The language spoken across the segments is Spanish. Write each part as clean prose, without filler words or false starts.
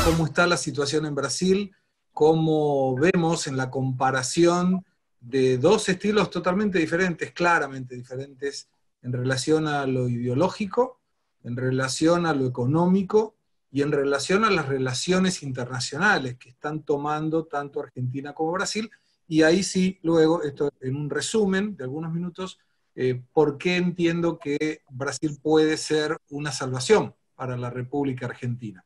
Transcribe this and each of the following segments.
cómo está la situación en Brasil, cómo vemos en la comparación de dos estilos totalmente diferentes, claramente diferentes, en relación a lo ideológico, en relación a lo económico y en relación a las relaciones internacionales que están tomando tanto Argentina como Brasil. Y ahí sí, luego, esto en un resumen de algunos minutos, por qué entiendo que Brasil puede ser una salvación para la República Argentina.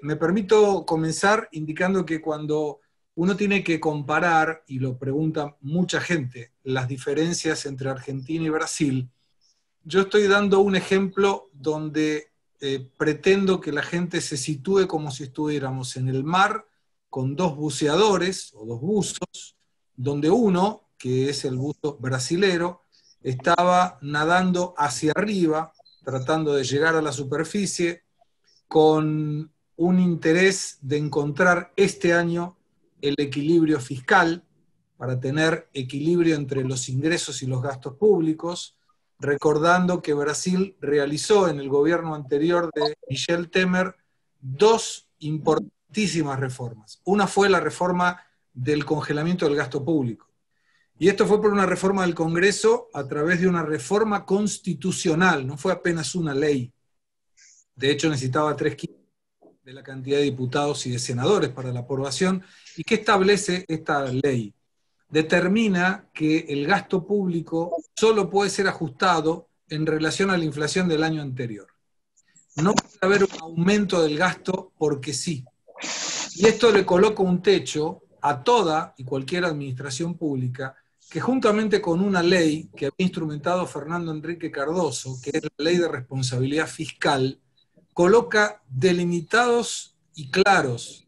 Me permito comenzar indicando que cuando uno tiene que comparar, y lo pregunta mucha gente, las diferencias entre Argentina y Brasil, yo estoy dando un ejemplo donde pretendo que la gente se sitúe como si estuviéramos en el mar con dos buceadores o dos buzos, donde uno, que es el buzo brasilero, estaba nadando hacia arriba, tratando de llegar a la superficie, con un interés de encontrar este año el equilibrio fiscal, para tener equilibrio entre los ingresos y los gastos públicos, recordando que Brasil realizó en el gobierno anterior de Michel Temer dos importantísimas reformas. Una fue la reforma del congelamiento del gasto público. Y esto fue por una reforma del Congreso a través de una reforma constitucional, no fue apenas una ley. De hecho, necesitaba 3/5 de la cantidad de diputados y de senadores para la aprobación. ¿Y qué establece esta ley? Determina que el gasto público solo puede ser ajustado en relación a la inflación del año anterior. No puede haber un aumento del gasto porque sí. Y esto le coloca un techo a toda y cualquier administración pública que, juntamente con una ley que había instrumentado Fernando Henrique Cardoso, que es la Ley de Responsabilidad Fiscal, coloca delimitados y claros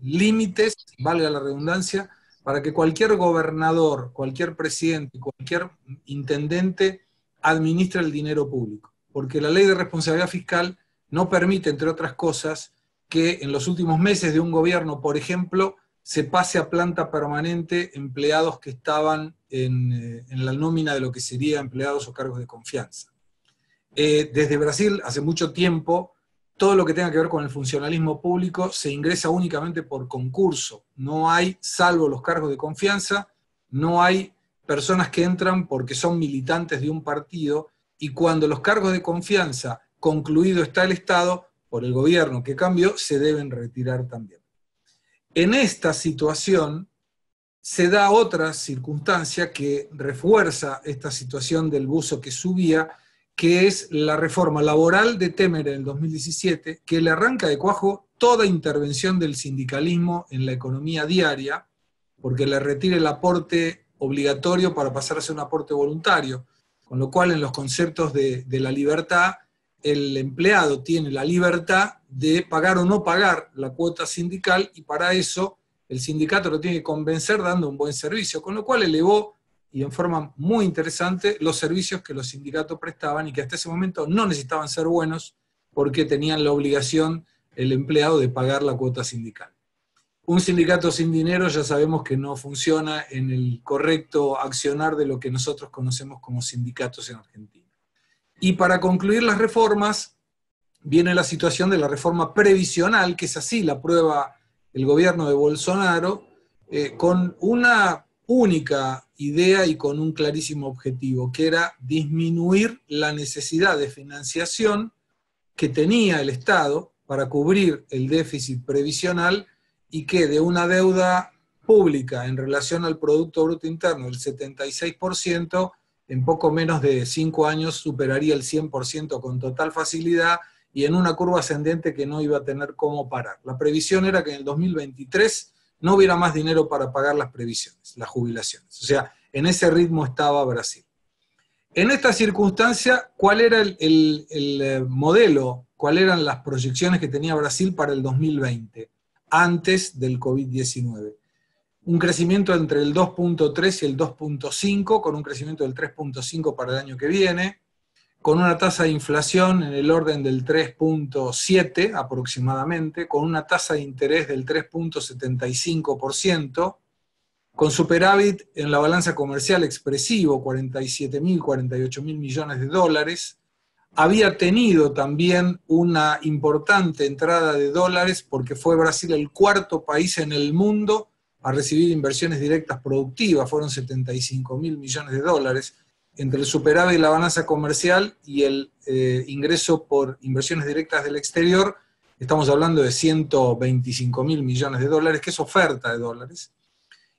límites, valga la redundancia, para que cualquier gobernador, cualquier presidente, cualquier intendente administre el dinero público. Porque la Ley de Responsabilidad Fiscal no permite, entre otras cosas, que en los últimos meses de un gobierno, por ejemplo, se pase a planta permanente empleados que estaban en la nómina de lo que sería empleados o cargos de confianza. Desde Brasil, hace mucho tiempo, todo lo que tenga que ver con el funcionalismo público se ingresa únicamente por concurso. No hay, salvo los cargos de confianza, no hay personas que entran porque son militantes de un partido, y cuando los cargos de confianza, concluido está el Estado, por el gobierno que cambió, se deben retirar también. En esta situación se da otra circunstancia que refuerza esta situación del buzo que subía, que es la reforma laboral de Temer en el 2017, que le arranca de cuajo toda intervención del sindicalismo en la economía diaria, porque le retira el aporte obligatorio para pasar a ser un aporte voluntario, con lo cual en los conceptos de la libertad, el empleado tiene la libertad de pagar o no pagar la cuota sindical, y para eso el sindicato lo tiene que convencer dando un buen servicio, con lo cual elevó, y en forma muy interesante, los servicios que los sindicatos prestaban y que hasta ese momento no necesitaban ser buenos porque tenían la obligación el empleado de pagar la cuota sindical. Un sindicato sin dinero ya sabemos que no funciona en el correcto accionar de lo que nosotros conocemos como sindicatos en Argentina. Y para concluir las reformas, viene la situación de la reforma previsional, que es así, la aprueba el gobierno de Bolsonaro, con una única idea y con un clarísimo objetivo, que era disminuir la necesidad de financiación que tenía el Estado para cubrir el déficit previsional, y que de una deuda pública en relación al Producto Bruto Interno del 76%, en poco menos de 5 años superaría el 100% con total facilidad, y en una curva ascendente que no iba a tener cómo parar. La previsión era que en el 2023 no hubiera más dinero para pagar las previsiones, las jubilaciones. O sea, en ese ritmo estaba Brasil. En esta circunstancia, ¿cuál era el modelo? ¿Cuáles eran las proyecciones que tenía Brasil para el 2020, antes del COVID-19? Un crecimiento entre el 2.3 y el 2.5, con un crecimiento del 3.5 para el año que viene, con una tasa de inflación en el orden del 3.7 aproximadamente, con una tasa de interés del 3.75%, con superávit en la balanza comercial expresivo, 47.000, 48.000 millones de dólares, había tenido también una importante entrada de dólares porque fue Brasil el cuarto país en el mundo a recibir inversiones directas productivas, fueron 75.000 millones de dólares, entre el superávit y la balanza comercial y el ingreso por inversiones directas del exterior, estamos hablando de 125.000 millones de dólares, que es oferta de dólares,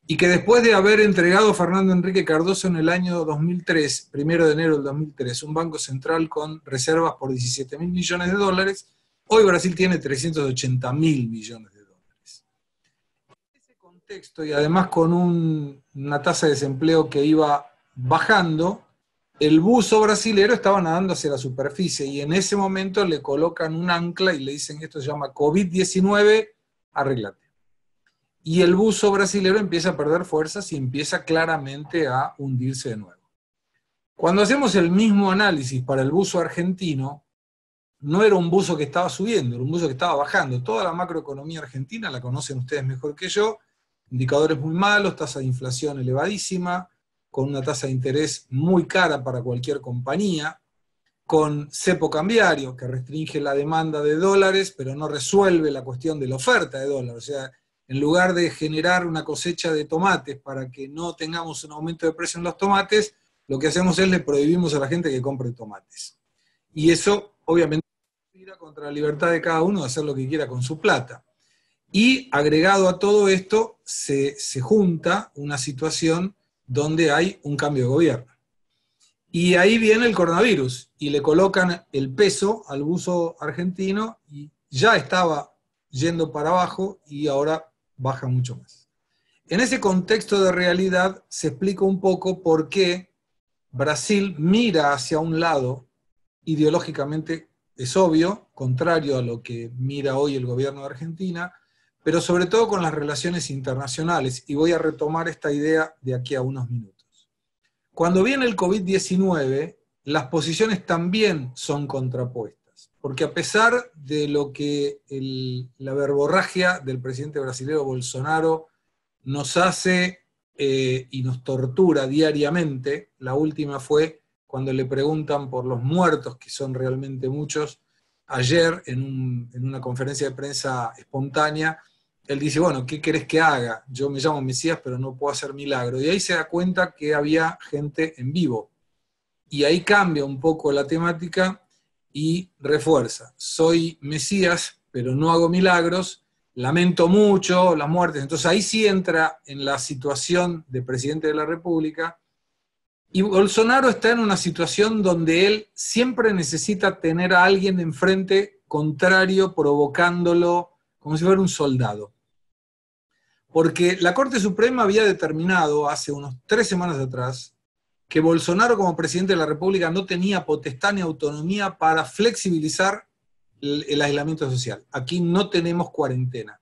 y que después de haber entregado Fernando Henrique Cardoso en el año 2003, 1 de enero del 2003, un banco central con reservas por 17.000 millones de dólares, hoy Brasil tiene 380.000 millones de dólares. En ese contexto, y además con una tasa de desempleo que iba bajando, el buzo brasilero estaba nadando hacia la superficie, y en ese momento le colocan un ancla y le dicen, esto se llama COVID-19, arréglate. Y el buzo brasilero empieza a perder fuerzas y empieza claramente a hundirse de nuevo. Cuando hacemos el mismo análisis para el buzo argentino, no era un buzo que estaba subiendo, era un buzo que estaba bajando. Toda la macroeconomía argentina la conocen ustedes mejor que yo, indicadores muy malos, tasa de inflación elevadísima, con una tasa de interés muy cara para cualquier compañía, con cepo cambiario que restringe la demanda de dólares, pero no resuelve la cuestión de la oferta de dólares. O sea, en lugar de generar una cosecha de tomates para que no tengamos un aumento de precio en los tomates, lo que hacemos es le prohibimos a la gente que compre tomates. Y eso, obviamente, conspira contra la libertad de cada uno de hacer lo que quiera con su plata. Y agregado a todo esto, se junta una situación donde hay un cambio de gobierno. Y ahí viene el coronavirus, y le colocan el peso al buzo argentino, y ya estaba yendo para abajo, y ahora baja mucho más. En ese contexto de realidad se explica un poco por qué Brasil mira hacia un lado, ideológicamente es obvio, contrario a lo que mira hoy el gobierno de Argentina, pero sobre todo con las relaciones internacionales, y voy a retomar esta idea de aquí a unos minutos. Cuando viene el COVID-19, las posiciones también son contrapuestas, porque a pesar de lo que la verborragia del presidente brasileño Bolsonaro nos hace y nos tortura diariamente, la última fue cuando le preguntan por los muertos, que son realmente muchos, ayer en una conferencia de prensa espontánea, él dice, bueno, ¿qué querés que haga? Yo me llamo Mesías, pero no puedo hacer milagro. Y ahí se da cuenta que había gente en vivo. Y ahí cambia un poco la temática y refuerza. Soy Mesías, pero no hago milagros, lamento mucho las muertes. Entonces ahí sí entra en la situación de presidente de la República. Y Bolsonaro está en una situación donde él siempre necesita tener a alguien enfrente contrario, provocándolo, como si fuera un soldado. Porque la Corte Suprema había determinado hace unos 3 semanas atrás que Bolsonaro como presidente de la República no tenía potestad ni autonomía para flexibilizar el aislamiento social. Aquí no tenemos cuarentena.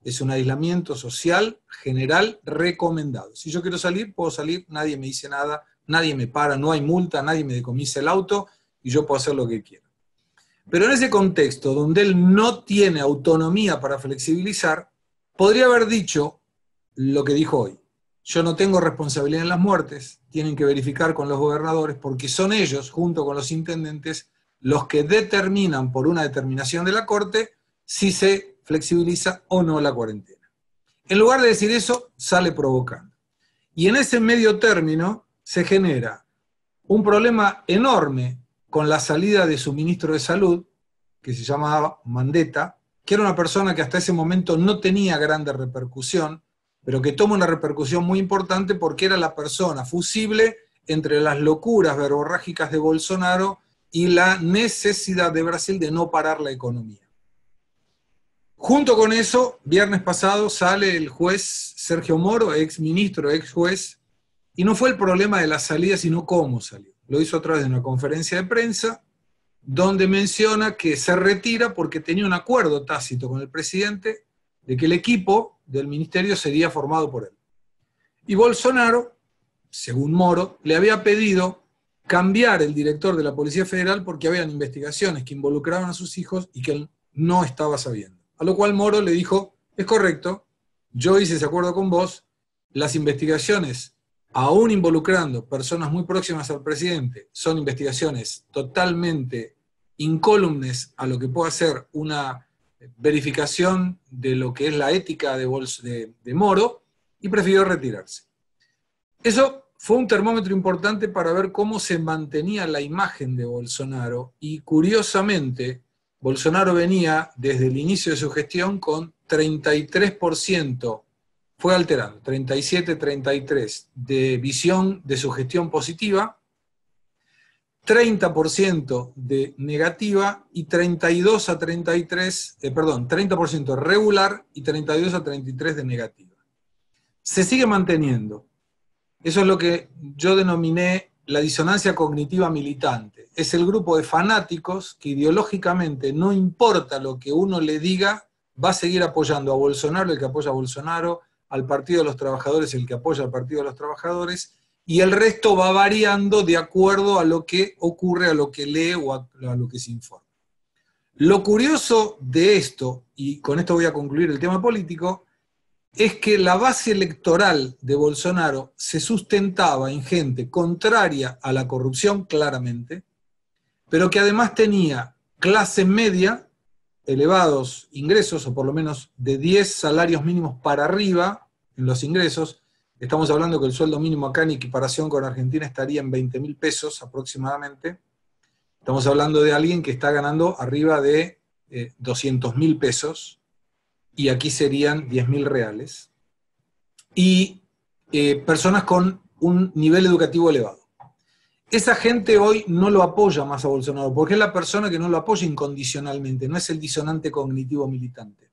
Es un aislamiento social general recomendado. Si yo quiero salir, puedo salir, nadie me dice nada, nadie me para, no hay multa, nadie me decomisa el auto y yo puedo hacer lo que quiera. Pero en ese contexto, donde él no tiene autonomía para flexibilizar, podría haber dicho lo que dijo hoy. Yo no tengo responsabilidad en las muertes, tienen que verificar con los gobernadores, porque son ellos, junto con los intendentes, los que determinan por una determinación de la Corte si se flexibiliza o no la cuarentena. En lugar de decir eso, sale provocando. Y en ese medio término se genera un problema enorme con la salida de su ministro de Salud, que se llamaba Mandetta, que era una persona que hasta ese momento no tenía grande repercusión, pero que toma una repercusión muy importante porque era la persona fusible entre las locuras verborrágicas de Bolsonaro y la necesidad de Brasil de no parar la economía. Junto con eso, viernes pasado sale el juez Sergio Moro, ex ministro, ex juez, y no fue el problema de la salida, sino cómo salió. Lo hizo a través de una conferencia de prensa, donde menciona que se retira porque tenía un acuerdo tácito con el presidente de que el equipo del ministerio sería formado por él. Y Bolsonaro, según Moro, le había pedido cambiar el director de la Policía Federal porque habían investigaciones que involucraban a sus hijos y que él no estaba sabiendo. A lo cual Moro le dijo, es correcto, yo hice ese acuerdo con vos, las investigaciones aún involucrando personas muy próximas al presidente, son investigaciones totalmente incólumes a lo que pueda ser una verificación de lo que es la ética de Moro, y prefirió retirarse. Eso fue un termómetro importante para ver cómo se mantenía la imagen de Bolsonaro, y curiosamente, Bolsonaro venía desde el inicio de su gestión con 33%, fue alterando, 37-33 de visión de su gestión positiva, 30% de negativa y 30% regular y 32-33 de negativa. Se sigue manteniendo. Eso es lo que yo denominé la disonancia cognitiva militante. Es el grupo de fanáticos que ideológicamente, no importa lo que uno le diga, va a seguir apoyando a Bolsonaro el que apoya a Bolsonaro, al Partido de los Trabajadores el que apoya al Partido de los Trabajadores, y el resto va variando de acuerdo a lo que ocurre, a lo que lee o a lo que se informa. Lo curioso de esto, y con esto voy a concluir el tema político, es que la base electoral de Bolsonaro se sustentaba en gente contraria a la corrupción, claramente, pero que además tenía clase media, elevados ingresos, o por lo menos de 10 salarios mínimos para arriba en los ingresos. Estamos hablando que el sueldo mínimo acá en equiparación con Argentina estaría en 20.000 pesos aproximadamente. Estamos hablando de alguien que está ganando arriba de 200.000 pesos, y aquí serían 10.000 reales, y personas con un nivel educativo elevado. Esa gente hoy no lo apoya más a Bolsonaro, porque es la persona que no lo apoya incondicionalmente, no es el disonante cognitivo militante.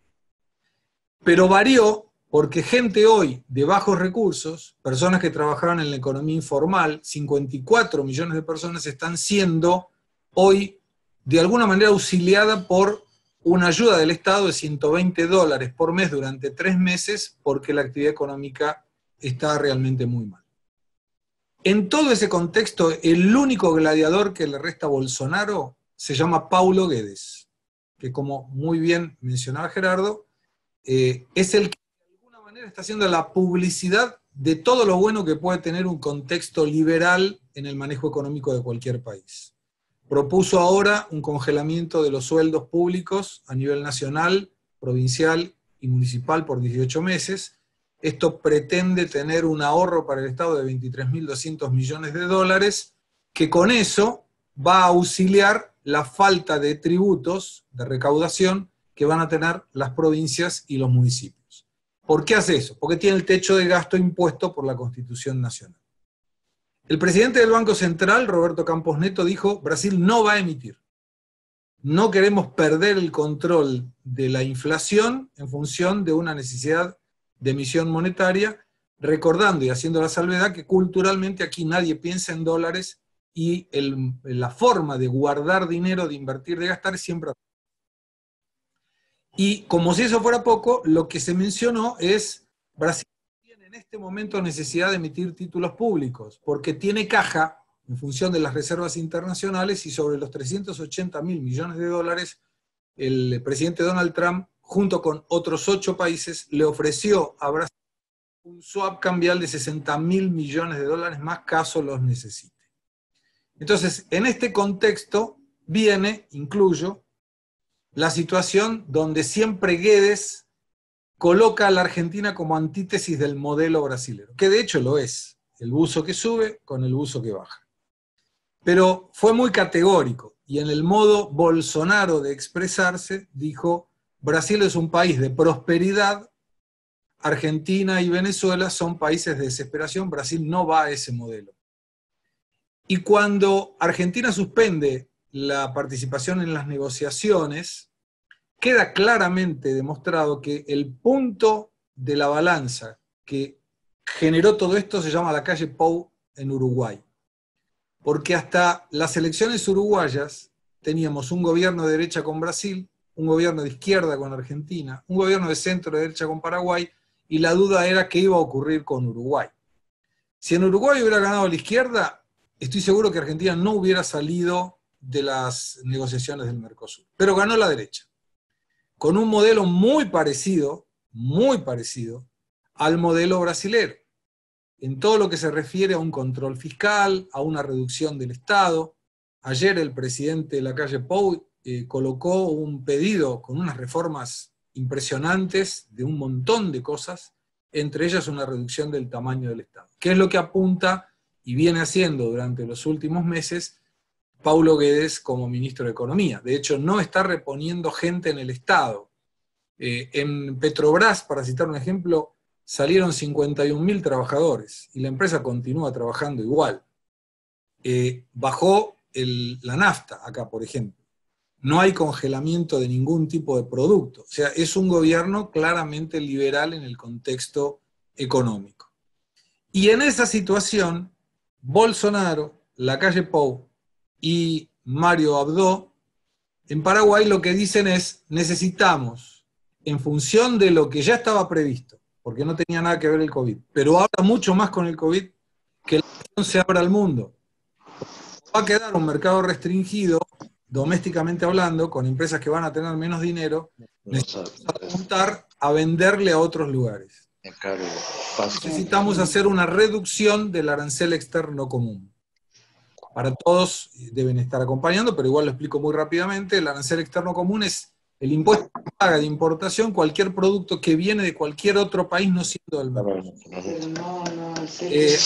Pero varió porque gente hoy de bajos recursos, personas que trabajaban en la economía informal, 54 millones de personas están siendo hoy de alguna manera auxiliada por una ayuda del Estado de $120 por mes durante 3 meses, porque la actividad económica está realmente muy mal. En todo ese contexto, el único gladiador que le resta a Bolsonaro se llama Paulo Guedes, que, como muy bien mencionaba Gerardo, es el que de alguna manera está haciendo la publicidad de todo lo bueno que puede tener un contexto liberal en el manejo económico de cualquier país. Propuso ahora un congelamiento de los sueldos públicos a nivel nacional, provincial y municipal por 18 meses. Esto pretende tener un ahorro para el Estado de 23.200 millones de dólares, que con eso va a auxiliar la falta de tributos, de recaudación, que van a tener las provincias y los municipios. ¿Por qué hace eso? Porque tiene el techo de gasto impuesto por la Constitución Nacional. El presidente del Banco Central, Roberto Campos Neto, dijo: Brasil no va a emitir. No queremos perder el control de la inflación en función de una necesidad de emisión monetaria, recordando y haciendo la salvedad que culturalmente aquí nadie piensa en dólares, y la forma de guardar dinero, de invertir, de gastar, siempre. Y como si eso fuera poco, lo que se mencionó es: Brasil tiene en este momento necesidad de emitir títulos públicos, porque tiene caja en función de las reservas internacionales, y sobre los 380.000 millones de dólares, el presidente Donald Trump, junto con otros 8 países, le ofreció a Brasil un swap cambial de 60.000 millones de dólares más caso los necesite. Entonces, en este contexto incluyo la situación donde siempre Guedes coloca a la Argentina como antítesis del modelo brasilero, que de hecho lo es, el buzo que sube con el buzo que baja. Pero fue muy categórico, y en el modo Bolsonaro de expresarse dijo: Brasil es un país de prosperidad, Argentina y Venezuela son países de desesperación, Brasil no va a ese modelo. Y cuando Argentina suspende la participación en las negociaciones, queda claramente demostrado que el punto de la balanza que generó todo esto se llama la calle Pou en Uruguay. Porque hasta las elecciones uruguayas teníamos un gobierno de derecha con Brasil, un gobierno de izquierda con Argentina, un gobierno de centro derecha con Paraguay, y la duda era qué iba a ocurrir con Uruguay. Si en Uruguay hubiera ganado la izquierda, estoy seguro que Argentina no hubiera salido de las negociaciones del Mercosur. Pero ganó la derecha, con un modelo muy parecido al modelo brasilero. en todo lo que se refiere a un control fiscal, a una reducción del Estado. Ayer el presidente Lacalle Pou colocó un pedido con unas reformas impresionantes de un montón de cosas, entre ellas una reducción del tamaño del Estado, que es lo que apunta y viene haciendo durante los últimos meses Paulo Guedes como ministro de Economía. De hecho, no está reponiendo gente en el Estado. En Petrobras, para citar un ejemplo, salieron 51.000 trabajadores y la empresa continúa trabajando igual. Bajó la nafta acá, por ejemplo. No hay congelamiento de ningún tipo de producto. O sea, es un gobierno claramente liberal en el contexto económico. Y en esa situación, Bolsonaro, Lacalle Pou y Mario Abdo, en Paraguay lo que dicen es, necesitamos, en función de lo que ya estaba previsto, porque no tenía nada que ver el COVID, pero ahora mucho más con el COVID, que la nación se abra al mundo. Va a quedar un mercado restringido, domésticamente hablando, con empresas que van a tener menos dinero, necesitamos apuntar a venderle a otros lugares. Necesitamos hacer una reducción del arancel externo común. Para todos deben estar acompañando, pero igual lo explico muy rápidamente. El arancel externo común es el impuesto que paga de importación cualquier producto que viene de cualquier otro país no siendo del Mercosur.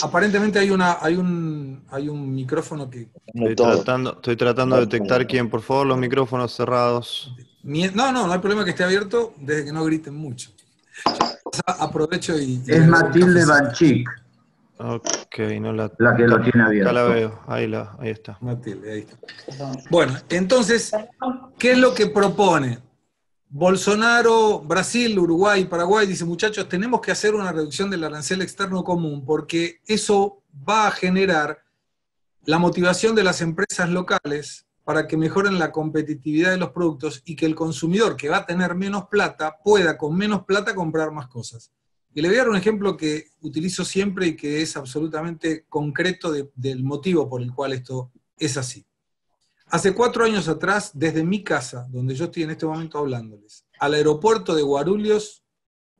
Aparentemente hay un micrófono que... Estoy tratando de detectar quién, por favor, los micrófonos cerrados. No hay problema que esté abierto desde que no griten mucho. Aprovecho y es Matilde Banchik. Ok, la que lo tiene abierto. Acá la veo, ahí está. Matilde, ahí está. Bueno, entonces, ¿qué es lo que propone? Bolsonaro, Brasil, Uruguay, Paraguay, dice, muchachos, tenemos que hacer una reducción del arancel externo común, porque eso va a generar la motivación de las empresas locales para que mejoren la competitividad de los productos y que el consumidor, que va a tener menos plata, pueda con menos plata comprar más cosas. Y le voy a dar un ejemplo que utilizo siempre y que es absolutamente concreto del motivo por el cual esto es así. Hace 4 años atrás, desde mi casa, donde yo estoy en este momento hablándoles, al aeropuerto de Guarulhos,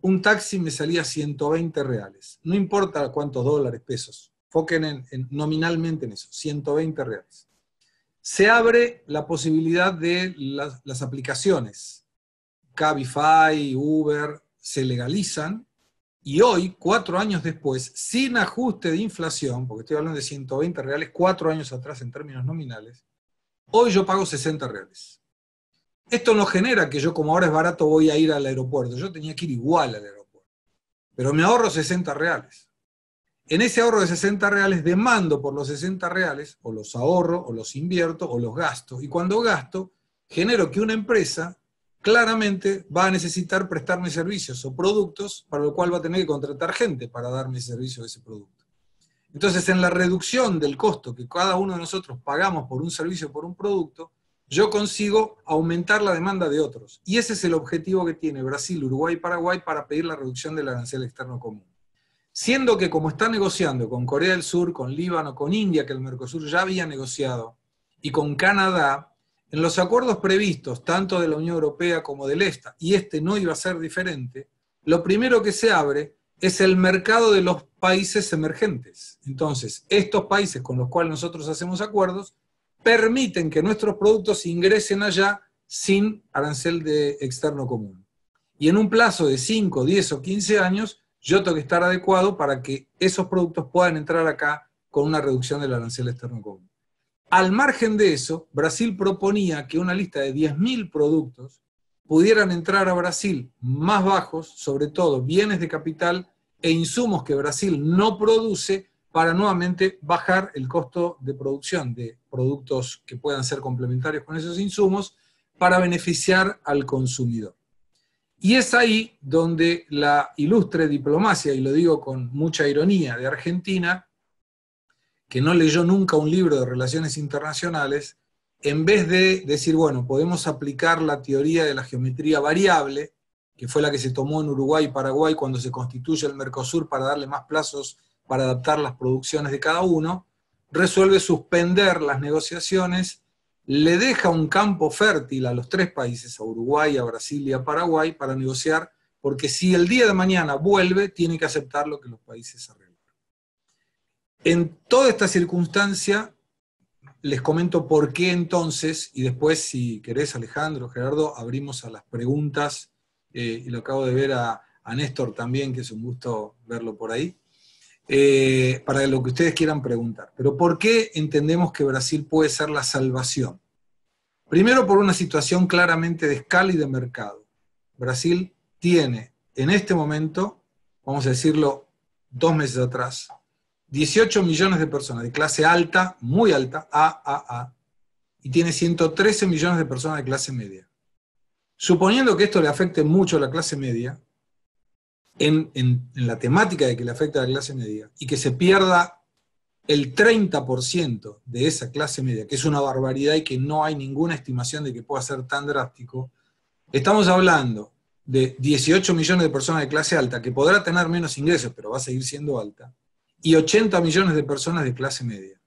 un taxi me salía 120 reales. No importa cuántos dólares, pesos, foquen nominalmente en eso, 120 reales. Se abre la posibilidad de las aplicaciones. Cabify, Uber, se legalizan. Y hoy, 4 años después, sin ajuste de inflación, porque estoy hablando de 120 reales, 4 años atrás en términos nominales, hoy yo pago 60 reales. Esto no genera que yo, como ahora es barato, voy a ir al aeropuerto. Yo tenía que ir igual al aeropuerto. Pero me ahorro 60 reales. En ese ahorro de 60 reales demando por los 60 reales, o los ahorro, o los invierto, o los gasto. Y cuando gasto, genero que una empresa claramente va a necesitar prestarme servicios o productos, para lo cual va a tener que contratar gente para darme ese servicio o ese producto. Entonces, en la reducción del costo que cada uno de nosotros pagamos por un servicio o por un producto, yo consigo aumentar la demanda de otros. Y ese es el objetivo que tiene Brasil, Uruguay y Paraguay para pedir la reducción del arancel externo común. Siendo que como está negociando con Corea del Sur, con Líbano, con India, que el Mercosur ya había negociado, y con Canadá, en los acuerdos previstos, tanto de la Unión Europea como del EFTA, y este no iba a ser diferente, lo primero que se abre es el mercado de los países emergentes. Entonces, estos países con los cuales nosotros hacemos acuerdos, permiten que nuestros productos ingresen allá sin arancel externo común. Y en un plazo de 5, 10 o 15 años, yo tengo que estar adecuado para que esos productos puedan entrar acá con una reducción del arancel externo común. Al margen de eso, Brasil proponía que una lista de 10.000 productos pudieran entrar a Brasil más bajos, sobre todo bienes de capital e insumos que Brasil no produce, para nuevamente bajar el costo de producción de productos que puedan ser complementarios con esos insumos para beneficiar al consumidor. Y es ahí donde la ilustre diplomacia, y lo digo con mucha ironía, de Argentina, que no leyó nunca un libro de relaciones internacionales, en vez de decir, bueno, podemos aplicar la teoría de la geometría variable, que fue la que se tomó en Uruguay y Paraguay cuando se constituye el Mercosur para darle más plazos para adaptar las producciones de cada uno, resuelve suspender las negociaciones, le deja un campo fértil a los 3 países, a Uruguay, a Brasil y a Paraguay, para negociar, porque si el día de mañana vuelve, tiene que aceptar lo que los países arreglan. En toda esta circunstancia, les comento por qué entonces, y después, si querés, Alejandro, Gerardo, abrimos a las preguntas, y lo acabo de ver a Néstor también, que es un gusto verlo por ahí, para lo que ustedes quieran preguntar. Pero ¿por qué entendemos que Brasil puede ser la salvación? Primero, por una situación claramente de escala y de mercado. Brasil tiene, en este momento, vamos a decirlo 2 meses atrás, 18 millones de personas de clase alta, muy alta, AAA, y tiene 113 millones de personas de clase media. Suponiendo que esto le afecte mucho a la clase media, en la temática de que le afecta a la clase media, y que se pierda el 30% de esa clase media, que es una barbaridad y que no hay ninguna estimación de que pueda ser tan drástico, estamos hablando de 18 millones de personas de clase alta, que podrá tener menos ingresos, pero va a seguir siendo alta, y 80 millones de personas de clase media.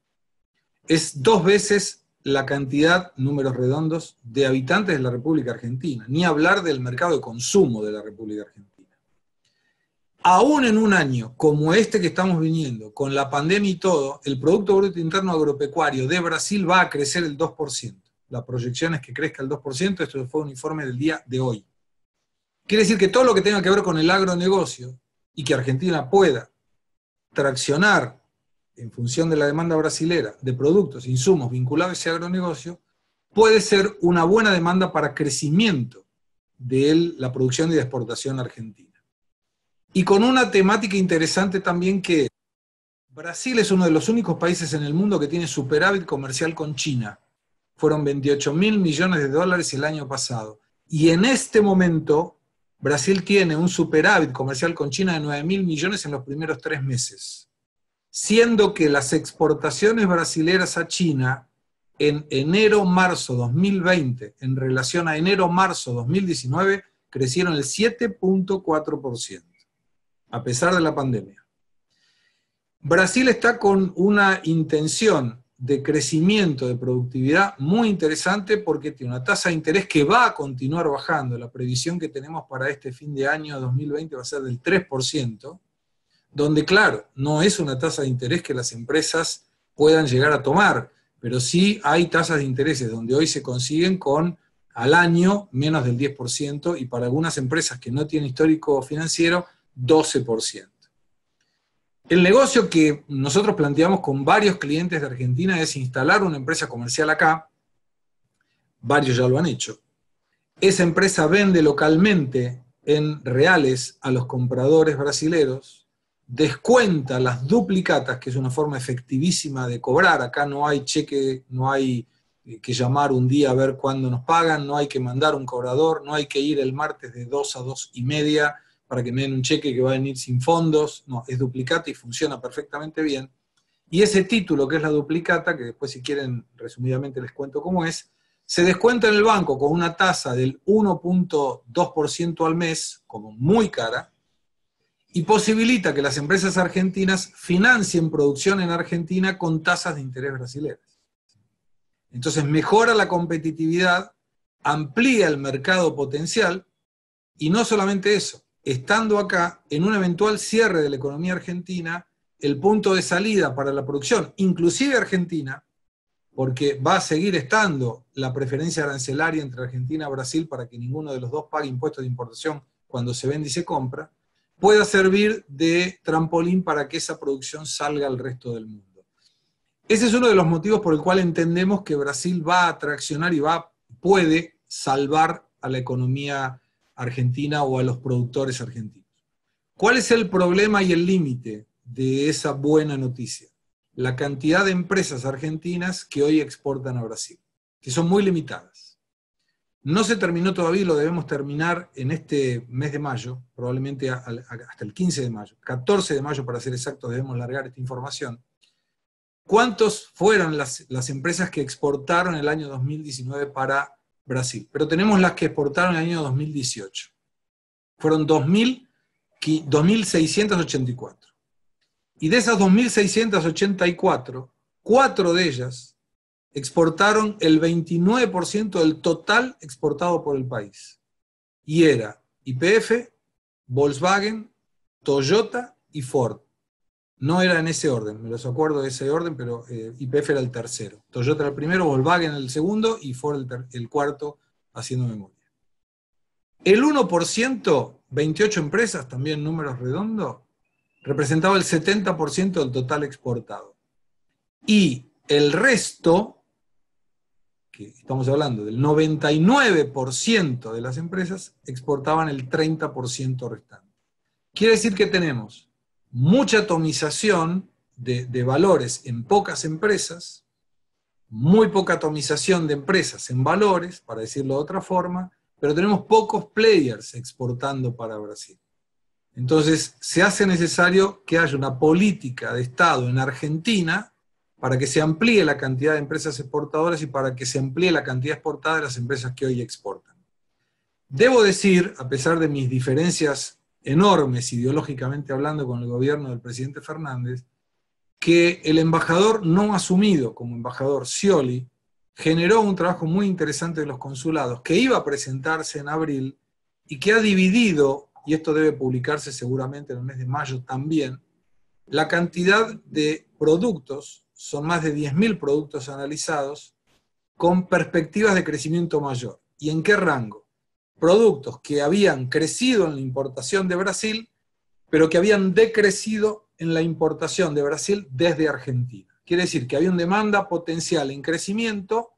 Es 2 veces la cantidad, números redondos, de habitantes de la República Argentina, ni hablar del mercado de consumo de la República Argentina. Aún en un año como este que estamos viniendo, con la pandemia y todo, el Producto Bruto Interno Agropecuario de Brasil va a crecer el 2%. La proyección es que crezca el 2%, esto fue un informe del día de hoy. Quiere decir que todo lo que tenga que ver con el agronegocio, y que Argentina pueda traccionar en función de la demanda brasilera de productos, insumos vinculados a ese agronegocio, puede ser una buena demanda para crecimiento de la producción y de exportación argentina. Y con una temática interesante también, que Brasil es uno de los únicos países en el mundo que tiene superávit comercial con China. Fueron 28.000 millones de dólares el año pasado. Y en este momento, Brasil tiene un superávit comercial con China de 9.000 millones en los primeros 3 meses. Siendo que las exportaciones brasileras a China en enero-marzo 2020, en relación a enero-marzo 2019, crecieron el 7.4%, a pesar de la pandemia. Brasil está con una intención de crecimiento de productividad muy interesante, porque tiene una tasa de interés que va a continuar bajando. La previsión que tenemos para este fin de año 2020 va a ser del 3%, donde, claro, no es una tasa de interés que las empresas puedan llegar a tomar, pero sí hay tasas de intereses donde hoy se consiguen con, al año, menos del 10%, y para algunas empresas que no tienen histórico financiero, 12%. El negocio que nosotros planteamos con varios clientes de Argentina es instalar una empresa comercial acá. Varios ya lo han hecho. Esa empresa vende localmente en reales a los compradores brasileros, descuenta las duplicatas, que es una forma efectivísima de cobrar. Acá no hay cheque, no hay que llamar un día a ver cuándo nos pagan, no hay que mandar un cobrador, no hay que ir el martes de 2 a 2:30 para que me den un cheque que va a venir sin fondos. No, es duplicata y funciona perfectamente bien. Y ese título, que es la duplicata, que después, si quieren, resumidamente les cuento cómo es, se descuenta en el banco con una tasa del 1.2% al mes, como muy cara, y posibilita que las empresas argentinas financien producción en Argentina con tasas de interés brasileñas. Entonces mejora la competitividad, amplía el mercado potencial, y no solamente eso, estando acá, en un eventual cierre de la economía argentina, el punto de salida para la producción, inclusive argentina, porque va a seguir estando la preferencia arancelaria entre Argentina y Brasil para que ninguno de los dos pague impuestos de importación cuando se vende y se compra, pueda servir de trampolín para que esa producción salga al resto del mundo. Ese es uno de los motivos por el cual entendemos que Brasil va a traccionar y puede salvar a la economía argentina o a los productores argentinos. ¿Cuál es el problema y el límite de esa buena noticia? La cantidad de empresas argentinas que hoy exportan a Brasil, que son muy limitadas. No se terminó todavía, lo debemos terminar en este mes de mayo, probablemente hasta el 15 de mayo, 14 de mayo para ser exactos, debemos largar esta información. ¿Cuántos fueron las empresas que exportaron el año 2019 para Brasil? Pero tenemos las que exportaron el año 2018. Fueron 2.684. Y de esas 2.684, 4 de ellas exportaron el 29% del total exportado por el país. Y era YPF, Volkswagen, Toyota y Ford. No era en ese orden, me los acuerdo de ese orden, pero YPF era el tercero. Toyota era el primero, Volkswagen el segundo y Ford el cuarto, haciendo memoria. El 1%, 28 empresas, también números redondos, representaba el 70% del total exportado. Y el resto, que estamos hablando del 99% de las empresas, exportaban el 30% restante. Quiere decir que tenemos mucha atomización de valores en pocas empresas, muy poca atomización de empresas en valores, para decirlo de otra forma, pero tenemos pocos players exportando para Brasil. Entonces, se hace necesario que haya una política de Estado en Argentina para que se amplíe la cantidad de empresas exportadoras y para que se amplíe la cantidad exportada de las empresas que hoy exportan. Debo decir, a pesar de mis diferencias enormes ideológicamente hablando con el gobierno del presidente Fernández, que el embajador no asumido como embajador, Scioli, generó un trabajo muy interesante de los consulados, que iba a presentarse en abril y que ha dividido, y esto debe publicarse seguramente en el mes de mayo también, la cantidad de productos, son más de 10.000 productos analizados, con perspectivas de crecimiento mayor. ¿Y en qué rango? Productos que habían crecido en la importación de Brasil, pero que habían decrecido en la importación de Brasil desde Argentina. Quiere decir que había una demanda potencial en crecimiento,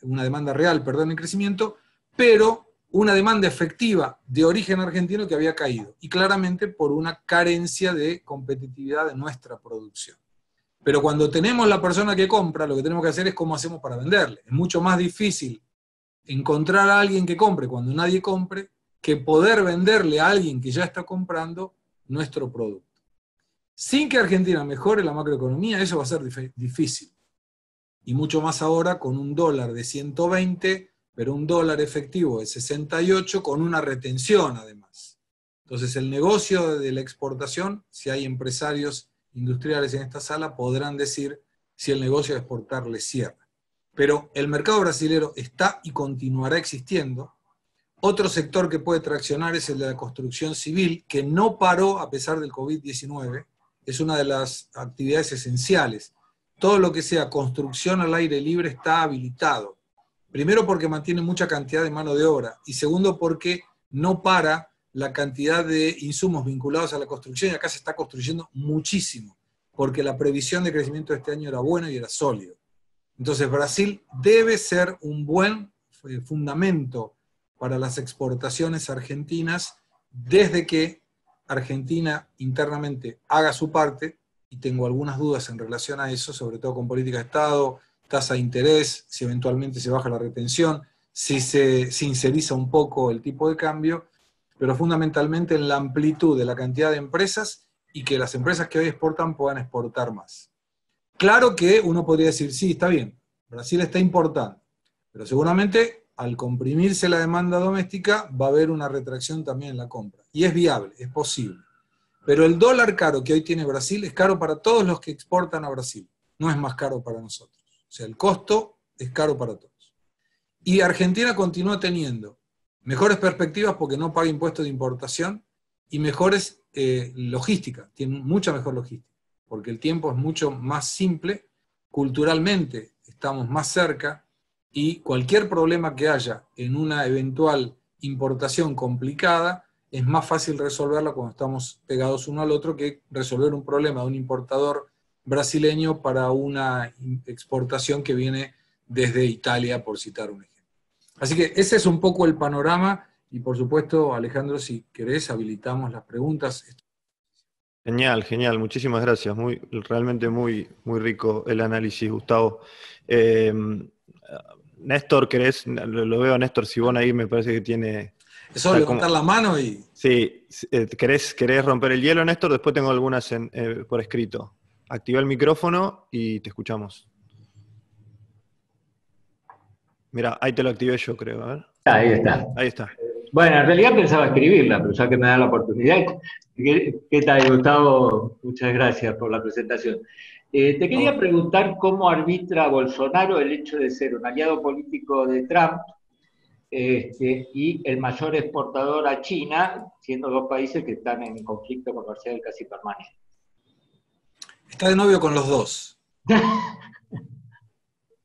una demanda real, perdón, en crecimiento, pero una demanda efectiva de origen argentino que había caído, y claramente por una carencia de competitividad de nuestra producción. Pero cuando tenemos la persona que compra, lo que tenemos que hacer es cómo hacemos para venderle. Es mucho más difícil encontrar a alguien que compre cuando nadie compre, que poder venderle a alguien que ya está comprando nuestro producto. Sin que Argentina mejore la macroeconomía, eso va a ser difícil. Y mucho más ahora con un dólar de 120, pero un dólar efectivo de 68, con una retención además. Entonces el negocio de la exportación, si hay empresarios industriales en esta sala, podrán decir si el negocio de exportar les cierra. Pero el mercado brasilero está y continuará existiendo. Otro sector que puede traccionar es el de la construcción civil, que no paró a pesar del COVID-19, es una de las actividades esenciales. Todo lo que sea construcción al aire libre está habilitado. Primero porque mantiene mucha cantidad de mano de obra, y segundo porque no para la cantidad de insumos vinculados a la construcción, y acá se está construyendo muchísimo, porque la previsión de crecimiento de este año era buena y era sólido. Entonces Brasil debe ser un buen fundamento para las exportaciones argentinas desde que Argentina internamente haga su parte, y tengo algunas dudas en relación a eso, sobre todo con política de Estado, tasa de interés, si eventualmente se baja la retención, si se sinceriza un poco el tipo de cambio, pero fundamentalmente en la amplitud de la cantidad de empresas y que las empresas que hoy exportan puedan exportar más. Claro que uno podría decir, sí, está bien, Brasil está importando, pero seguramente al comprimirse la demanda doméstica va a haber una retracción también en la compra. Y es viable, es posible. Pero el dólar caro que hoy tiene Brasil es caro para todos los que exportan a Brasil, no es más caro para nosotros. O sea, el costo es caro para todos. Y Argentina continúa teniendo mejores perspectivas porque no paga impuestos de importación y mejores logística, tiene mucha mejor logística, porque el tiempo es mucho más simple, culturalmente estamos más cerca, y cualquier problema que haya en una eventual importación complicada, es más fácil resolverlo cuando estamos pegados uno al otro que resolver un problema de un importador brasileño para una exportación que viene desde Italia, por citar un ejemplo. Así que ese es un poco el panorama, y por supuesto, Alejandro, si querés, habilitamos las preguntas. Genial, genial, muchísimas gracias. Realmente muy rico el análisis, Gustavo. Néstor, ¿querés? Lo veo a Néstor Sibón ahí, me parece que tiene... Eso, levantar la mano y... Sí, ¿querés romper el hielo, Néstor? Después tengo algunas por escrito. Activa el micrófono y te escuchamos. Mira, ahí te lo activé yo, creo. A ver. Ahí está. Ahí está. Bueno, en realidad pensaba escribirla, pero ya que me da la oportunidad. ¿Qué tal, Gustavo? Muchas gracias por la presentación. Te quería preguntar cómo arbitra Bolsonaro el hecho de ser un aliado político de Trump y el mayor exportador a China, siendo dos países que están en conflicto comercial casi permanente. Está de novio con los dos.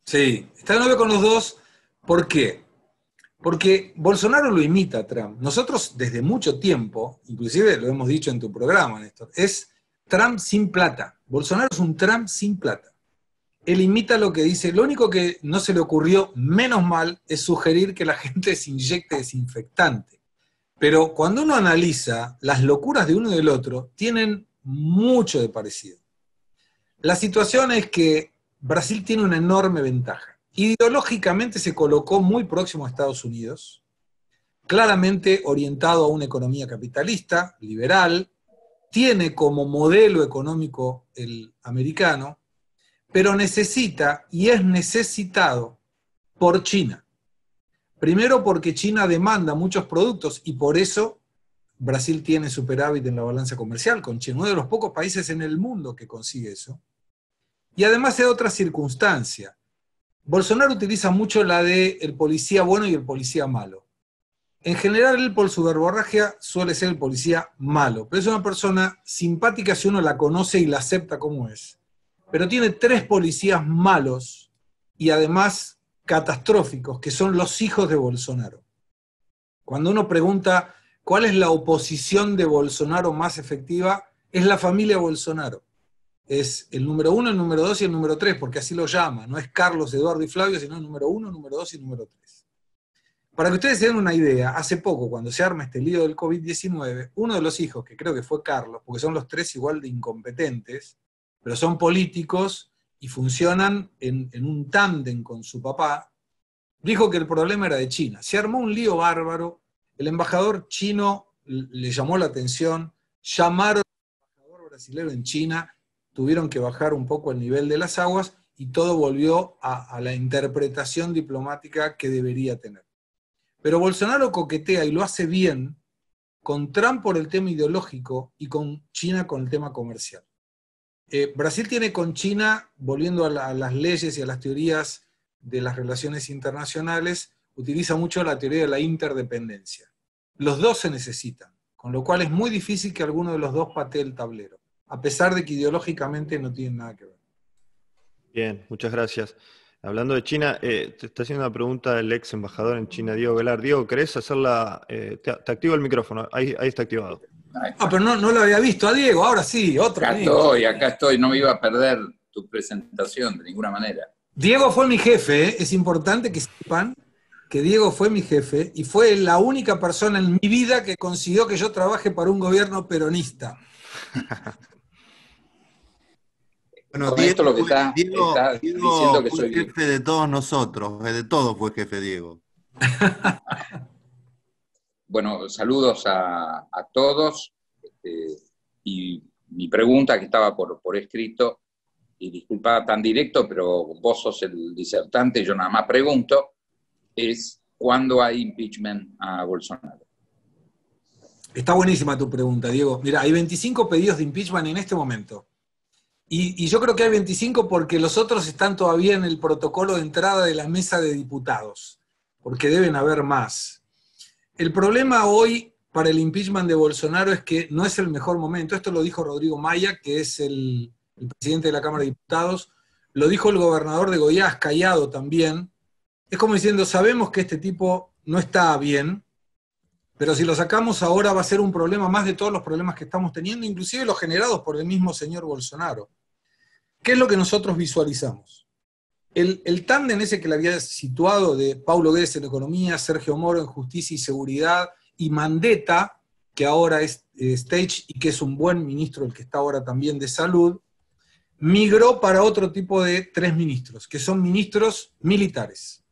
Sí, está de novio con los dos. ¿Por qué? Porque Bolsonaro lo imita a Trump. Nosotros desde mucho tiempo, inclusive lo hemos dicho en tu programa, Néstor, es Trump sin plata. Bolsonaro es un Trump sin plata. Él imita lo que dice. Lo único que no se le ocurrió, menos mal, es sugerir que la gente se inyecte desinfectante. Pero cuando uno analiza, las locuras de uno y del otro tienen mucho de parecido. La situación es que Brasil tiene una enorme ventaja. Ideológicamente se colocó muy próximo a Estados Unidos, claramente orientado a una economía capitalista, liberal, tiene como modelo económico el americano, pero necesita y es necesitado por China. Primero porque China demanda muchos productos y por eso Brasil tiene superávit en la balanza comercial con China, uno de los pocos países en el mundo que consigue eso. Y además de otra circunstancia. Bolsonaro utiliza mucho la de el policía bueno y el policía malo. En general, él por su verborragia suele ser el policía malo, pero es una persona simpática si uno la conoce y la acepta como es. Pero tiene 3 policías malos y además catastróficos, que son los hijos de Bolsonaro. Cuando uno pregunta cuál es la oposición de Bolsonaro más efectiva, es la familia Bolsonaro. Es el número 1, el número 2 y el número 3, porque así lo llama. No es Carlos, Eduardo y Flavio, sino el número 1, número 2 y número 3. Para que ustedes se den una idea, hace poco, cuando se arma este lío del COVID-19, uno de los hijos, que creo que fue Carlos, porque son los 3 igual de incompetentes, pero son políticos y funcionan en un tándem con su papá, dijo que el problema era de China. Se armó un lío bárbaro, el embajador chino le llamó la atención, llamaron al embajador brasileño en China, tuvieron que bajar un poco el nivel de las aguas y todo volvió a la interpretación diplomática que debería tener. Pero Bolsonaro coquetea y lo hace bien con Trump por el tema ideológico y con China con el tema comercial. Brasil tiene con China, volviendo a las leyes y a las teorías de las relaciones internacionales, utiliza mucho la teoría de la interdependencia. Los dos se necesitan, con lo cual es muy difícil que alguno de los dos patee el tablero, a pesar de que ideológicamente no tienen nada que ver. Bien, muchas gracias. Hablando de China, te está haciendo una pregunta el ex embajador en China, Diego Velar. Diego, ¿querés hacerla? Te activo el micrófono, ahí está activado. Pero no lo había visto a Diego, ahora sí, otro. Acá estoy, no me iba a perder tu presentación de ninguna manera. Diego fue mi jefe, es importante que sepan que Diego fue mi jefe y fue la única persona en mi vida que consiguió que yo trabaje para un gobierno peronista. Bueno, Con esto lo que está Diego diciendo que fue soy jefe de todos nosotros, de todos fue jefe Diego. Bueno, saludos a todos. Y mi pregunta, que estaba por escrito, y disculpa tan directo, pero vos sos el disertante, yo nada más pregunto, es ¿cuándo hay impeachment a Bolsonaro? Está buenísima tu pregunta, Diego. Mira, hay 25 pedidos de impeachment en este momento. Y yo creo que hay 25 porque los otros están todavía en el protocolo de entrada de la mesa de diputados, porque deben haber más. El problema hoy para el impeachment de Bolsonaro es que no es el mejor momento. Esto lo dijo Rodrigo Maia, que es el presidente de la Cámara de Diputados. Lo dijo el gobernador de Goiás, Cayado, también. Es como diciendo, sabemos que este tipo no está bien, pero si lo sacamos ahora va a ser un problema más de todos los problemas que estamos teniendo, inclusive los generados por el mismo señor Bolsonaro. ¿Qué es lo que nosotros visualizamos? El tándem ese que le había situado de Paulo Guedes en Economía, Sergio Moro en Justicia y Seguridad, y Mandetta, que ahora es Stage y que es un buen ministro, el que está ahora también de Salud, migró para otro tipo de 3 ministros, que son ministros militares.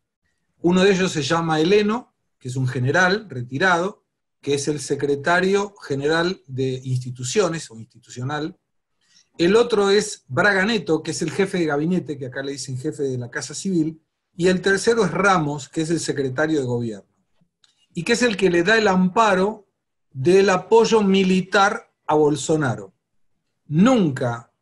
Uno de ellos se llama Heleno, que es un general retirado, que es el secretario general de instituciones o institucional. El otro es Braga Neto, que es el jefe de gabinete, que acá le dicen jefe de la Casa Civil. Y el tercero es Ramos, que es el secretario de gobierno. Y que es el que le da el amparo del apoyo militar a Bolsonaro. Nunca,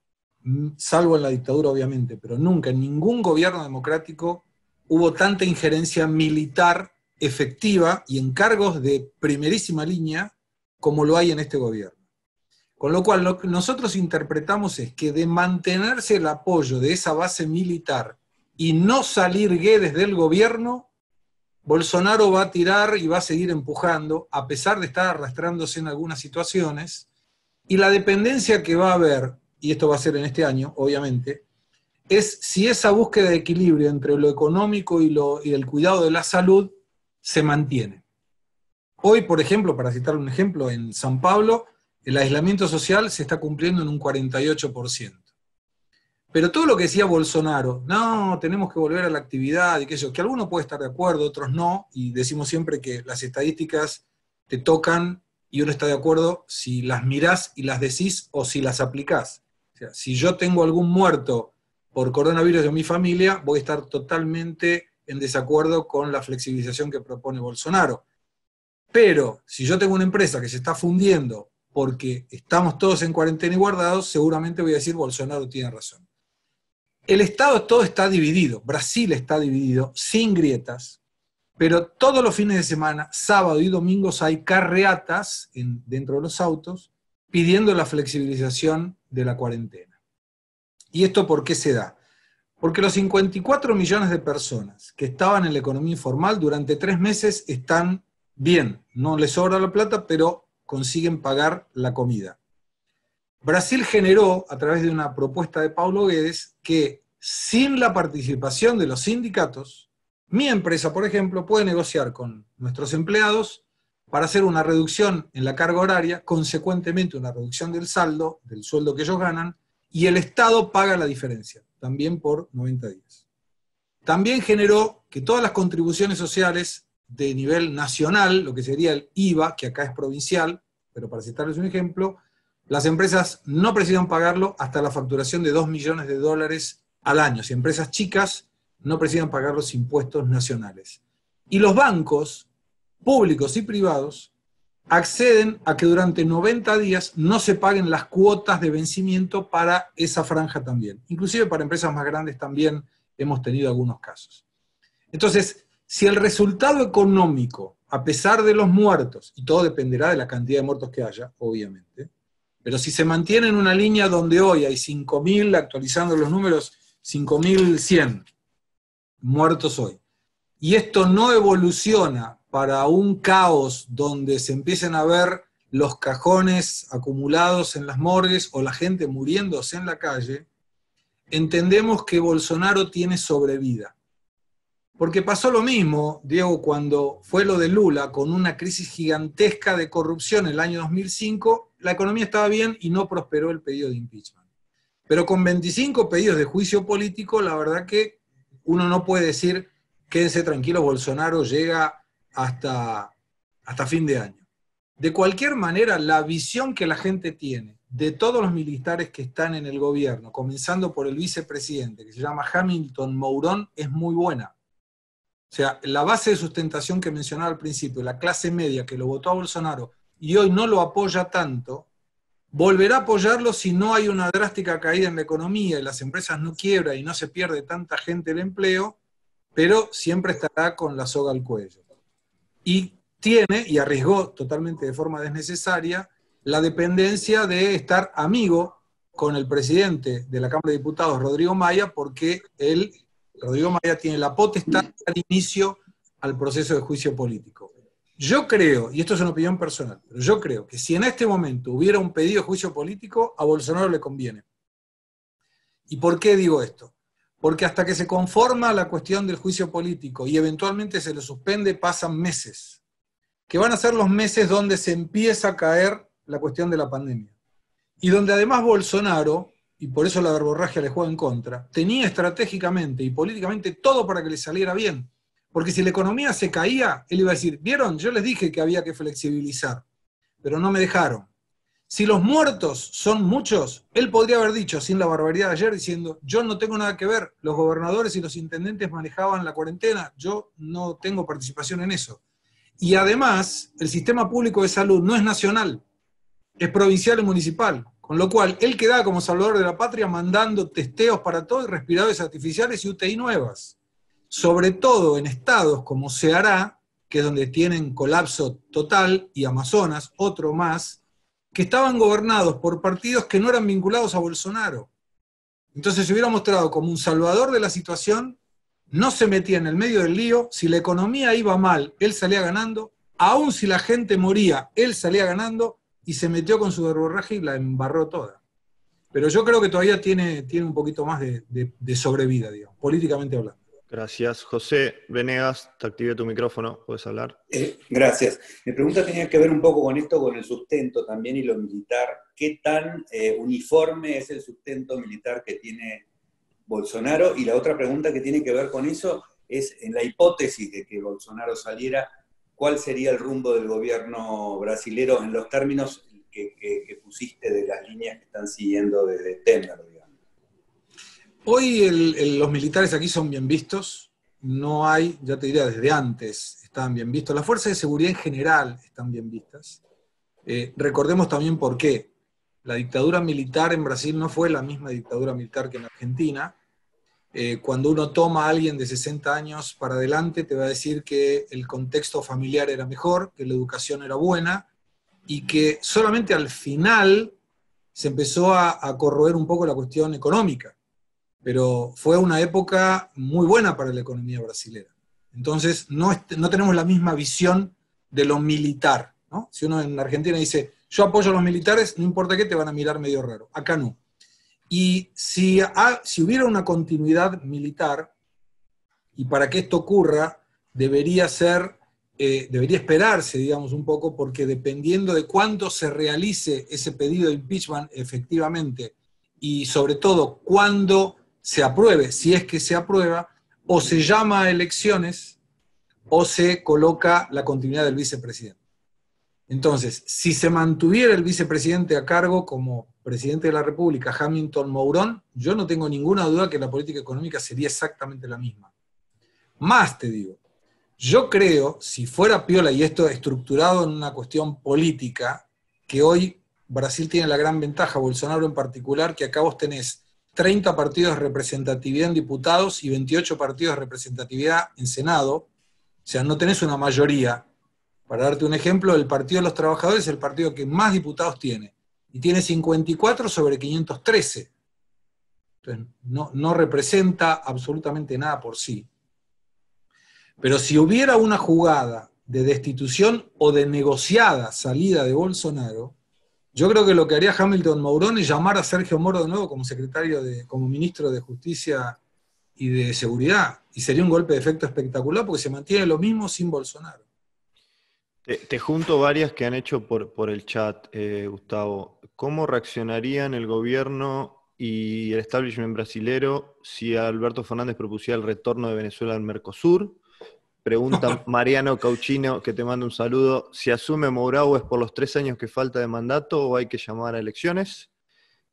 salvo en la dictadura obviamente, pero nunca en ningún gobierno democrático hubo tanta injerencia militar efectiva y en cargos de primerísima línea como lo hay en este gobierno. Con lo cual, lo que nosotros interpretamos es que de mantenerse el apoyo de esa base militar y no salir Guedes del gobierno, Bolsonaro va a tirar y va a seguir empujando, a pesar de estar arrastrándose en algunas situaciones, y la dependencia que va a haber, y esto va a ser en este año, obviamente, es si esa búsqueda de equilibrio entre lo económico y el cuidado de la salud se mantiene. Hoy, por ejemplo, para citar un ejemplo, en San Pablo, el aislamiento social se está cumpliendo en un 48%. Pero todo lo que decía Bolsonaro, no, tenemos que volver a la actividad, y que algunos pueden estar de acuerdo, otros no, y decimos siempre que las estadísticas te tocan y uno está de acuerdo si las mirás y las decís o si las aplicás. O sea, si yo tengo algún muerto por coronavirus en mi familia, voy a estar totalmente en desacuerdo con la flexibilización que propone Bolsonaro. Pero si yo tengo una empresa que se está fundiendo porque estamos todos en cuarentena y guardados, seguramente voy a decir Bolsonaro tiene razón. El Estado todo está dividido, Brasil está dividido, sin grietas, pero todos los fines de semana, sábado y domingos, hay carreatas dentro de los autos pidiendo la flexibilización de la cuarentena. ¿Y esto por qué se da? Porque los 54 millones de personas que estaban en la economía informal durante 3 meses están bien, no les sobra la plata, pero consiguen pagar la comida. Brasil generó, a través de una propuesta de Paulo Guedes, que sin la participación de los sindicatos, mi empresa, por ejemplo, puede negociar con nuestros empleados para hacer una reducción en la carga horaria, consecuentemente una reducción del saldo, del sueldo que ellos ganan, y el Estado paga la diferencia, también por 90 días. También generó que todas las contribuciones sociales de nivel nacional, lo que sería el IVA, que acá es provincial, pero para citarles un ejemplo, las empresas no precisan pagarlo hasta la facturación de $2 millones al año. Si empresas chicas no precisan pagar los impuestos nacionales. Y los bancos, públicos y privados, acceden a que durante 90 días no se paguen las cuotas de vencimiento para esa franja también. Inclusive para empresas más grandes también hemos tenido algunos casos. Entonces, si el resultado económico, a pesar de los muertos, y todo dependerá de la cantidad de muertos que haya, obviamente, pero si se mantiene en una línea donde hoy hay 5.000, actualizando los números, 5.100 muertos hoy, y esto no evoluciona para un caos donde se empiecen a ver los cajones acumulados en las morgues o la gente muriéndose en la calle, entendemos que Bolsonaro tiene sobrevida. Porque pasó lo mismo, Diego, cuando fue lo de Lula, con una crisis gigantesca de corrupción en el año 2005, la economía estaba bien y no prosperó el pedido de impeachment. Pero con 25 pedidos de juicio político, la verdad que uno no puede decir, quédense tranquilos, Bolsonaro llega hasta fin de año. De cualquier manera, la visión que la gente tiene de todos los militares que están en el gobierno, comenzando por el vicepresidente, que se llama Hamilton Mourón, es muy buena. O sea, la base de sustentación que mencionaba al principio, la clase media que lo votó a Bolsonaro y hoy no lo apoya tanto, volverá a apoyarlo si no hay una drástica caída en la economía y las empresas no quiebran y no se pierde tanta gente el empleo, pero siempre estará con la soga al cuello. Y tiene, y arriesgó totalmente de forma desnecesaria, la dependencia de estar amigo con el presidente de la Cámara de Diputados, Rodrigo Maia, porque Rodrigo Maia tiene la potestad de dar inicio al proceso de juicio político. Yo creo, y esto es una opinión personal, pero yo creo que si en este momento hubiera un pedido de juicio político, a Bolsonaro le conviene. ¿Y por qué digo esto? Porque hasta que se conforma la cuestión del juicio político y eventualmente se lo suspende, pasan meses, que van a ser los meses donde se empieza a caer la cuestión de la pandemia. Y donde además Bolsonaro, y por eso la verborragia le juega en contra, tenía estratégicamente y políticamente todo para que le saliera bien. Porque si la economía se caía, él iba a decir, ¿vieron? Yo les dije que había que flexibilizar, pero no me dejaron. Si los muertos son muchos, él podría haber dicho, sin la barbaridad de ayer, diciendo, yo no tengo nada que ver, los gobernadores y los intendentes manejaban la cuarentena, yo no tengo participación en eso. Y además, el sistema público de salud no es nacional, es provincial y municipal. Con lo cual, él quedaba como salvador de la patria mandando testeos para todo y respiradores artificiales y UTI nuevas. Sobre todo en estados como Ceará, que es donde tienen colapso total, y Amazonas, otro más, que estaban gobernados por partidos que no eran vinculados a Bolsonaro. Entonces se hubiera mostrado como un salvador de la situación, no se metía en el medio del lío, si la economía iba mal, él salía ganando, aun si la gente moría, él salía ganando, y se metió con su verborraje y la embarró toda. Pero yo creo que todavía tiene un poquito más de sobrevida, digamos, políticamente hablando. Gracias. José Venegas, te activé tu micrófono, puedes hablar. Gracias. Mi pregunta tenía que ver un poco con esto, con el sustento también y lo militar. ¿Qué tan uniforme es el sustento militar que tiene Bolsonaro? Y la otra pregunta que tiene que ver con eso es, en la hipótesis de que Bolsonaro saliera, ¿cuál sería el rumbo del gobierno brasilero en los términos que pusiste de las líneas que están siguiendo desde Temer, digamos? Hoy los militares aquí son bien vistos, no hay, ya te diría, desde antes están bien vistos. Las fuerzas de seguridad en general están bien vistas. Recordemos también por qué. La dictadura militar en Brasil no fue la misma dictadura militar que en Argentina. Cuando uno toma a alguien de 60 años para adelante, te va a decir que el contexto familiar era mejor, que la educación era buena, y que solamente al final se empezó a corroer un poco la cuestión económica. Pero fue una época muy buena para la economía brasilera. Entonces, no tenemos la misma visión de lo militar, ¿no? Si uno en Argentina dice, yo apoyo a los militares, no importa qué, te van a mirar medio raro. Acá no. Y si hubiera una continuidad militar, y para que esto ocurra, debería esperarse, digamos, un poco, porque dependiendo de cuándo se realice ese pedido de impeachment efectivamente, y sobre todo cuándo se apruebe, si es que se aprueba, o se llama a elecciones, o se coloca la continuidad del vicepresidente. Entonces, si se mantuviera el vicepresidente a cargo como presidente de la República, Hamilton Mourón, yo no tengo ninguna duda que la política económica sería exactamente la misma. Más te digo, yo creo, si fuera piola, y esto estructurado en una cuestión política, que hoy Brasil tiene la gran ventaja, Bolsonaro en particular, que acá vos tenés 30 partidos de representatividad en diputados y 28 partidos de representatividad en Senado, o sea, no tenés una mayoría. Para darte un ejemplo, el Partido de los Trabajadores es el partido que más diputados tiene, y tiene 54 sobre 513. Entonces, no representa absolutamente nada por sí. Pero si hubiera una jugada de destitución o de negociada salida de Bolsonaro, yo creo que lo que haría Hamilton Mourón es llamar a Sergio Moro de nuevo como como ministro de Justicia y de Seguridad, y sería un golpe de efecto espectacular porque se mantiene lo mismo sin Bolsonaro. Te junto varias que han hecho por el chat, Gustavo. ¿Cómo reaccionarían el gobierno y el establishment brasilero si Alberto Fernández propusiera el retorno de Venezuela al Mercosur? Pregunta Mariano Cauchino, que te manda un saludo. ¿Si asume Mourão es por los 3 años que falta de mandato o hay que llamar a elecciones?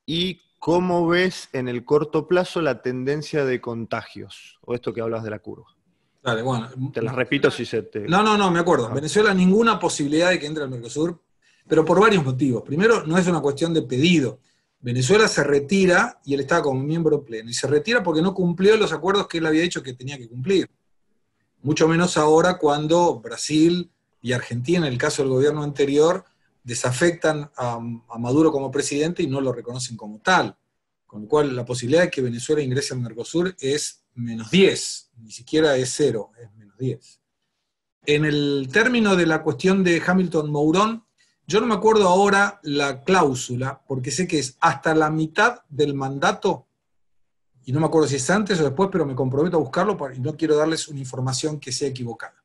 ¿Y cómo ves en el corto plazo la tendencia de contagios? O esto que hablas de la curva. Dale, bueno. Te las repito si se te... No, me acuerdo. Venezuela ninguna posibilidad de que entre al Mercosur, pero por varios motivos. Primero, no es una cuestión de pedido. Venezuela se retira, y él estaba como miembro pleno, y se retira porque no cumplió los acuerdos que él había dicho que tenía que cumplir. Mucho menos ahora cuando Brasil y Argentina, en el caso del gobierno anterior, desafectan a Maduro como presidente y no lo reconocen como tal. Con lo cual la posibilidad de que Venezuela ingrese al Mercosur es -10, ni siquiera es 0, es -10. En el término de la cuestión de Hamilton Mourón, yo no me acuerdo ahora la cláusula, porque sé que es hasta la mitad del mandato, y no me acuerdo si es antes o después, pero me comprometo a buscarlo y no quiero darles una información que sea equivocada.